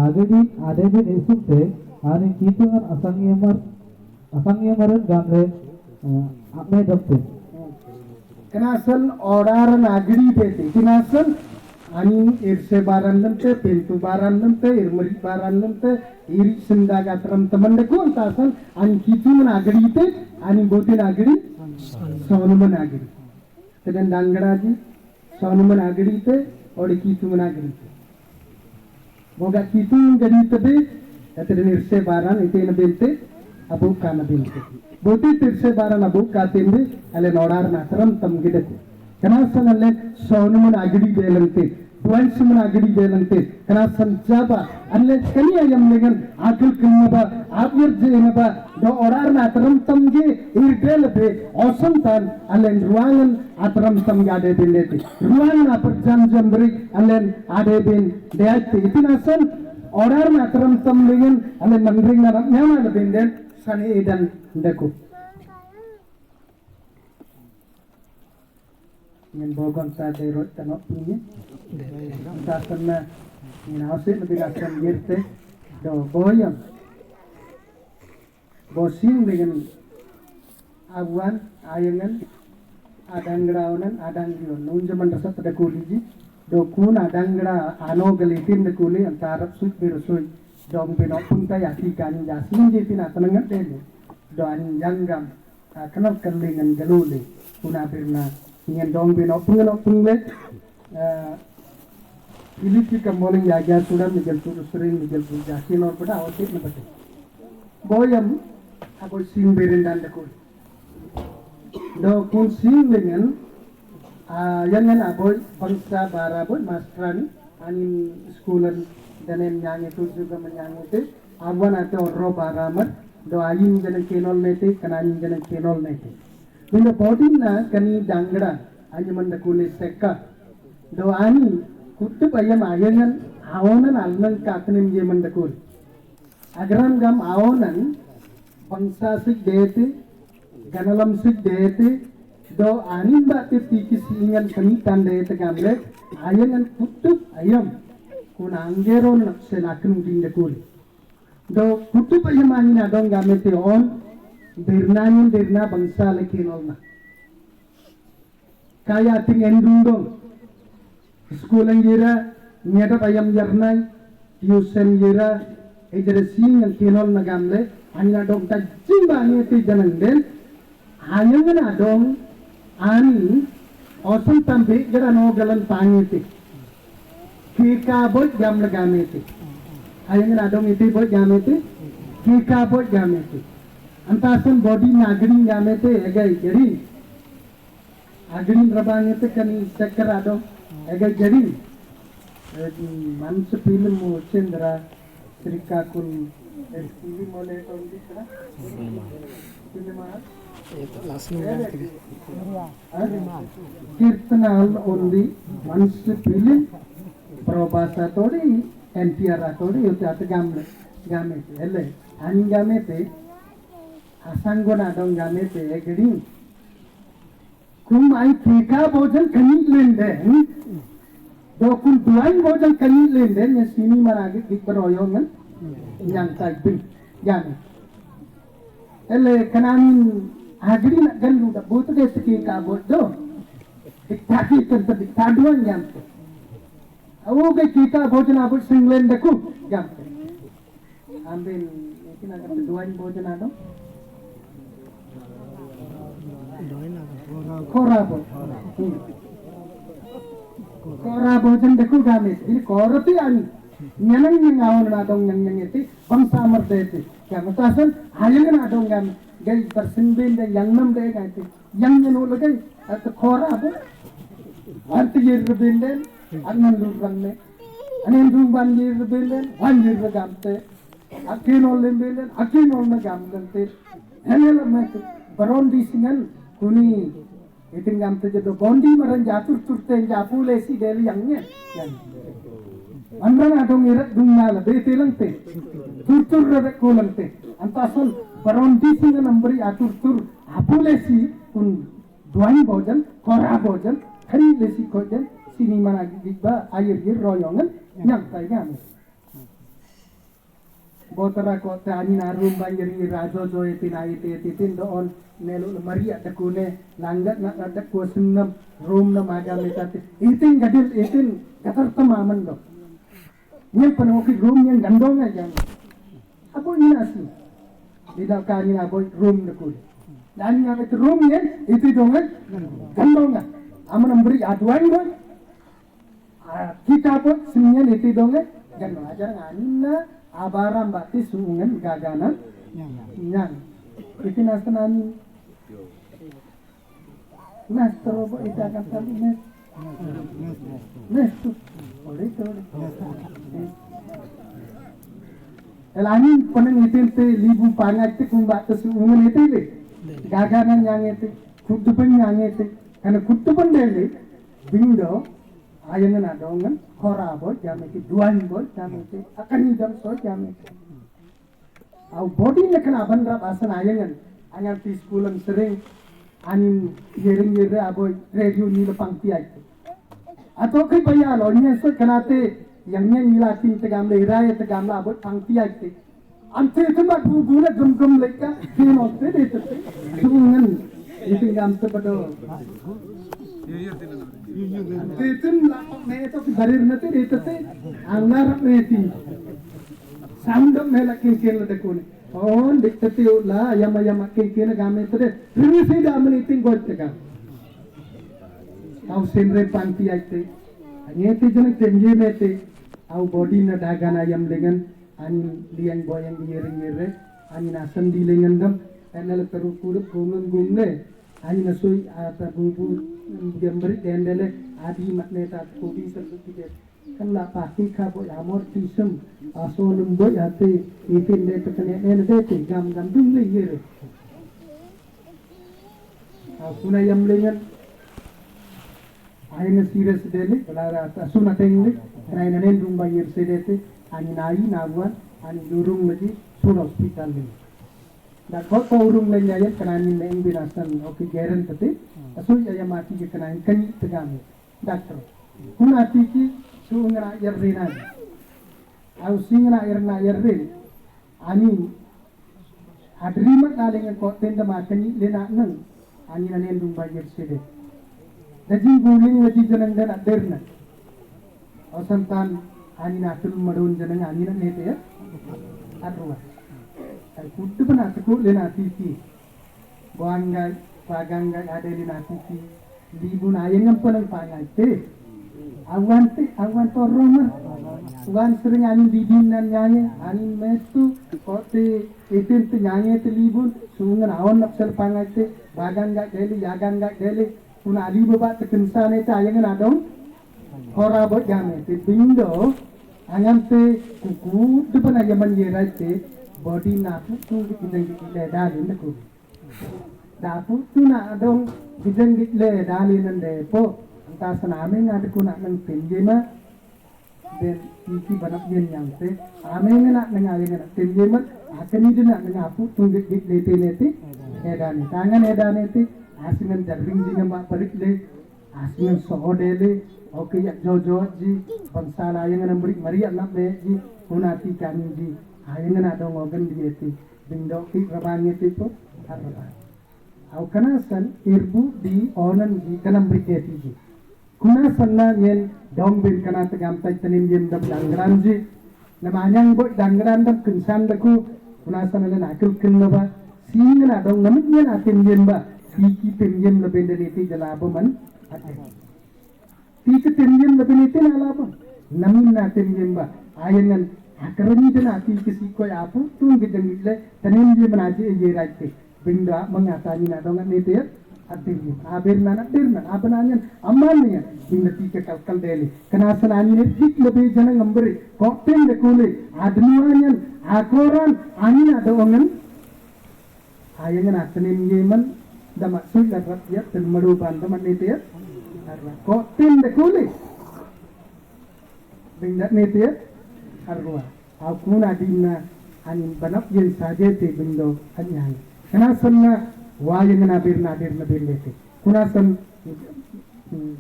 agadi adedi esukte, ani kitungan asangnya maran gamle, apne dokter. Kenasan orang agadi beti, kenasan ani irse baran lemte, pintu baran lemte, irmeri baran lemte, iri sendaga teram teman deku antasan ani kitu menagri te, ani botin agri, sonu menagri. Teden danggaraji, sonu menagri te, ori kitu menagri te. Boga kitu menjadi tebe, teden irse baran itu ina binte, abu kana binte. Botin irse baran abu katinde, ale nodar na teram tem gidete. Kenasan ale sonu menagri belante. Tuan semua agri belante, kerana senjata, ane kini ayam dengan akil kenapa, akhir jenapa, do orang ataram tamge irgel be, awesome tan, ane ruangan ataram tamge ada belete, ruangan apar jam beri, ane ada ben, deate, itu nasan orang ataram tam dengan, ane mandring narak nyawa ada benden, sani edan deku. Yang bogon saya derot tanok punya. Dasarnya ini hasil lebih dasar girte do boyang bosin dengan awan ayangan adangraonan adangrion nun zaman dasar tada kuliji dokun adangra ano galitin de kuli antara sut birusui dong pinopun ta yati kan jasin di pina tenengat dele do anjanggam kenal kelingan galule kuna birna ingin dong pinopun le Pilih kembali jaga sudah menjadi sering menjadi jasin or pada awal itu betul. Boyam aku sing berindan dekul. Do kun sing dengan yang aboy bangsa baraboy masteran anin schoolan dan yang itu juga menyang itu awan atau ro baramat do ayin jangan kenol nete kanan jangan kenol nete. Bila body na kani dangra aja mendekul seka do ani kutu bayam ayangan awonan alnan kaknim je mendekul. Agram gam awonan bangsa sik dete ganalam sik dete do anin ba te tiki singan kani tande gamle ayangan kutu ayam kun anggeron senakrim dindekul do kutu bayam anin adong gamete on derna bangsa lekinolna kaya ting endundong school ang gira nyata ayam jarnay tuition gira ejresi ang kinol na gamle ani adong tajim bani ti jananden ani na adong ani osam tambe gira no galan pani ti kika boy gamle gamete ayang na adong iti boy gamete kika boy gamete antasan body nagrin gamete egay geri agrin rabangete kani sekar adong agak jadi manusia film mau cendera Srikakul film oleh tahun ini kan film mana? Kirtanal only manusia film perobasa tori NTR tori itu ada gamle gamete ele ani gamete asanggon adong gamete agri kum ai tika bojan kani lenden do kun duai bojan kani lenden ya sini marage dik beroyongan yang taibin yani ele kanan agri nak galu da botu de tika bodo diktaki tenta diktaduan yang awo ke tika bojan abot singlen deku yang ambil ini nak duai bojan ado Kora bojan deku gamis. Ini kora ti ani. Nyanang yang awal nadong yang itu bangsa merdeka. Yang mutasan hayang nadong gam. Gay bersimbin dan yang nam deh gay. Yang nyenul gay. Atau kora bo. Arti yerbin den. Anan durang ne. Anan durang yerbin den. Wan yerb gamte. Akin olim den. Akin olna gamte. Henel mek baron di singan kuni. Iting gamte jado bondi maran jatur turte japu lesi deli yangnya yang andran adong irat dungal bete lante turtur rek kolante antasun barondi singa nambari atur tur apu lesi kun duai bojan kora bojan khari lesi kojan sini mana gigba air gir royongan yang tai gam botara ko tani narum banjiri rajo joy tinai titin doon nelu maria dakune langgat nak ada kuasnam room na maga metate itin gadil itin gatar tamaman do yang panoki room yang gandong aja apa ini asli tidak kani aboy room dakune dan yang itu room yang itu dongan gandong aman memberi aduan boy kita pun semuanya itu dongan gandong ajar nganina abaram batis sungan gaganan yang itu nastanani nas terobo itu akan tadi nas tu boleh tu elani peneng itu libu pangat itu kumbat tu sungan itu le gaganan yang itu kutupan yang itu karena kutupan dele bindo ayana nadongan korabo jameti duan bol jameti akan hidam so jameti au body na kana bandra asan ayangan angan ti schoolan sering anin yering yere aboy radio ni le pangti ai atau kai baya lo ni so kanate yang nya nilati tegamle iraya tegamla aboy pangti ai ante itu mak guna gem leka kinote itu sungan itu gamte pada itu lah me itu barir nate itu te angar meti samdam mela kin la dekone on dikte la yama kin game te rimi sida amni tin gotteka au senre panti aite anyeti jana tenje mete au body na dagana yam lengan an liang boyang yere ani na sandi lengan dam enel teru kurup gungne ani na sui ata bubu gembri dendele adi matne ta kobi terkite kan la pasti ka bo amor tisem aso lumbo yate itin de tekene ene de gam dung le yere aku na yam lengan ayana serious dele belara asuna tengli raina nen rumba yer sedete ani nai naguan ani durung lagi sur hospital ni da ko urung le nyaya kanani neng binasan oke geren tete asu ya mati ke kanani kani tegami doctor kunati ki sungra yerrina au singra yerrin ani adrima kalenga ko tenda makani lena nang ani nen rumba yer sedete Jadi guling lagi jeneng dan aderna. Osantan ani nakul madun jeneng ani na nete ya. Arwa. Ay kudu bana seku lena tiki. Boangga pagangga ada lena tiki. Libun ayeng ngampan pangai te. Awan toroma. Awan sering ani didinan nyanyi ani mestu kote itin tu nyanyi te libun sungan awan napsal pangai te. Bagangga deli yagangga deli. Kuna ali baba tekensan itu ayangan adong hora bot game te bindo angam te kuku depan aja menjerai te body napu tu gideng gidle dalin ku dapu tu na adong gideng gidle dalin nande po entah sename ngade kuna nang penjema den iki banap yen yang te ame ngena nang ayangan penjema akan itu nak nang apu tu gidle te nete edani tangan edani te asinan jarring jinga ma parikle asinan sohodele oke ya jojo ji bangsala yang nambrik maria nabe ji kunati kami ji ayang na dong ogen dieti bindo ki rabangi tipo arba au kanasan irbu di onan ji kanambrik eti ji kuna sanna yen dong bin kana tegam tai tenim jem dam dangran ji namanyang boy dangran dam kunsan daku kuna sanna na akil kinaba singna dong namit yen atin jem ba Tiki tenjem lebih dari itu jalaba man ada. Tiki tenjem lebih dari itu jalaba. Namin na tenjem ba. Ayangan akarani jana tiki siko ya apu tun gedeng ile tenjem aja ye rajte. Binda mengatani na dongan itu ya. Adirni. Abirna abananyan amalnya binda tiki kalkal deli. Kenasan ani dik lebih jana ngamberi. Kokten dekule adnuanyan akoran ani ada ongan. Ayangan atenim yeman damat sulit rakyat dan merupakan teman itu ya karena kotin dekuli bindat itu ya karena aku nadina anin banap yang saja te bindo anyang karena sana wayang nadir nadir lete kuna san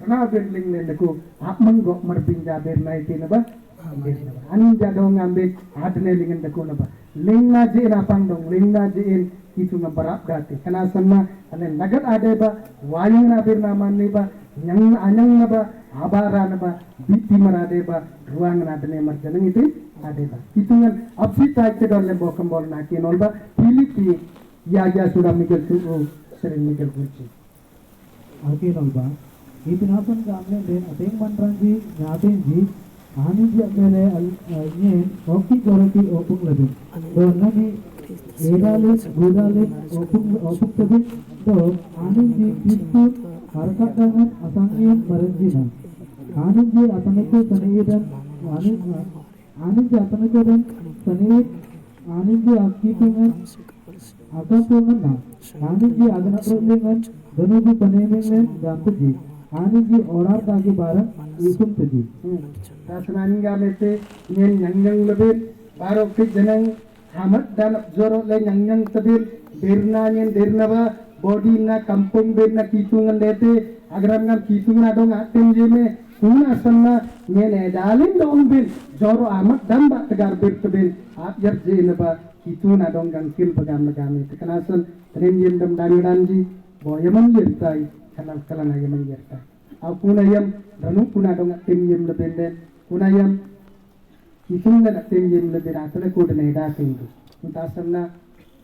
nadir ling lendeku ap menggok merbinja ber naiti naba anin jadong ngambil adne lingen deku naba ling naje napang dong ling naje itu ngeberap dati karena sana ane nagat ada ba wayang nabir naman ni ba nyang anyang na ba abara na ba biti marade ba ruang na dene marjanang itu ada ba itu ngan apsita ke dolle bokam bol na ki nol ba piliti ya sudah mikir tu sering mikir kunci Oke nol ba itu nasan gamne den ateng manranji nyaten ji ani ji mele nye oki gorati opung lebih do nagi Edalit, gudalit, opuk tebik, do anin di itu harkat dengan asangin merenjina. Anin di atanaku tanidan, anin di atanaku dan tanid, anin di akitungan, akatungan na. Anin di aganak rolingan, danudu panemengan dan tuji. Anin di orar dagi barang isum tuji. Tasnani gamete yang lebih baru jeneng Hamat dan joro le nyang tebil derna nyen derna ba body na kampung derna kitungan dete agram ngam kitungan adong atem jeme kuna sanna nyen edalin dong bil joro amat dan ba tegar bil tebil ap yer jene ba itu na dong gangkil bagam bagam itu kenasan tren yem dam dangiranji bo yemang yertai kanal kalana yemang yertai aku na yem ranu kuna dong tim yem lebende kuna yem itu na tim yem lebende atale ko de neda tindu untasanna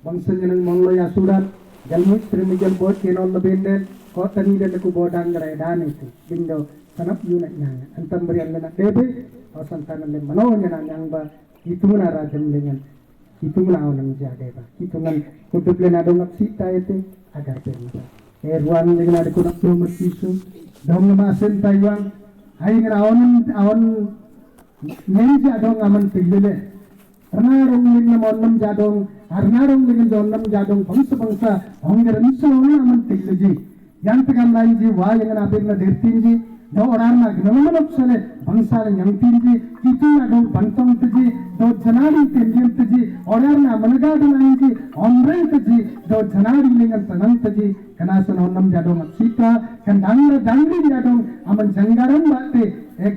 bangsa jenang monglo ya surat jalmut trimijal bot kenol lebende ko tani de ku bodang gare dan itu bindo sanap yuna nyang antam beri angana debe o santanan le mano nyana nyang ba itu na rajam dengan itu na onang jade ba itu ngan kutup le na dong sita itu agar permata ruang dengan ada kunak rumah isu dong masen taiwan hai ngan awan menja dong aman pilile karena dong dengan onam jadong harna dong dengan onam jadong bangsa honggeran solo aman pilile yang tegam lain ji wah yang abir na dertinji do orang na gnamanok sale bangsa yang tinji itu adong bantong tiji do janari tenjem tiji orang na managad lain ji omreng tiji do janari dengan tanang tiji kenasan onam jadong sita kan dangri jadong aman janggaran bate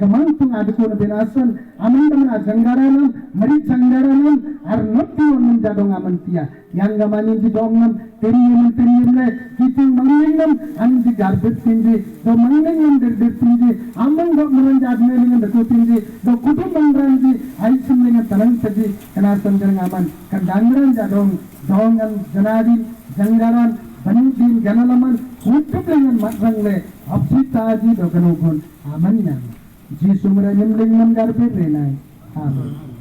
gamantung adukun binasan aman temen janggaranam mari janggaranam arnoti onam jadong aman tia yang gamani ji dongnam tenjem le itu mangengam anji garbet tinji do mangengam der tinji aman do meranjad dengan deku tinji do kutu mangranji aisim dengan tanang tiji kenasan jang aman kan dangran jadong dongan janari janggaran banudin ganalaman kutup dengan matrang le absita ji do ganugun aman yang ji sumra nyemling nam garbet renai amin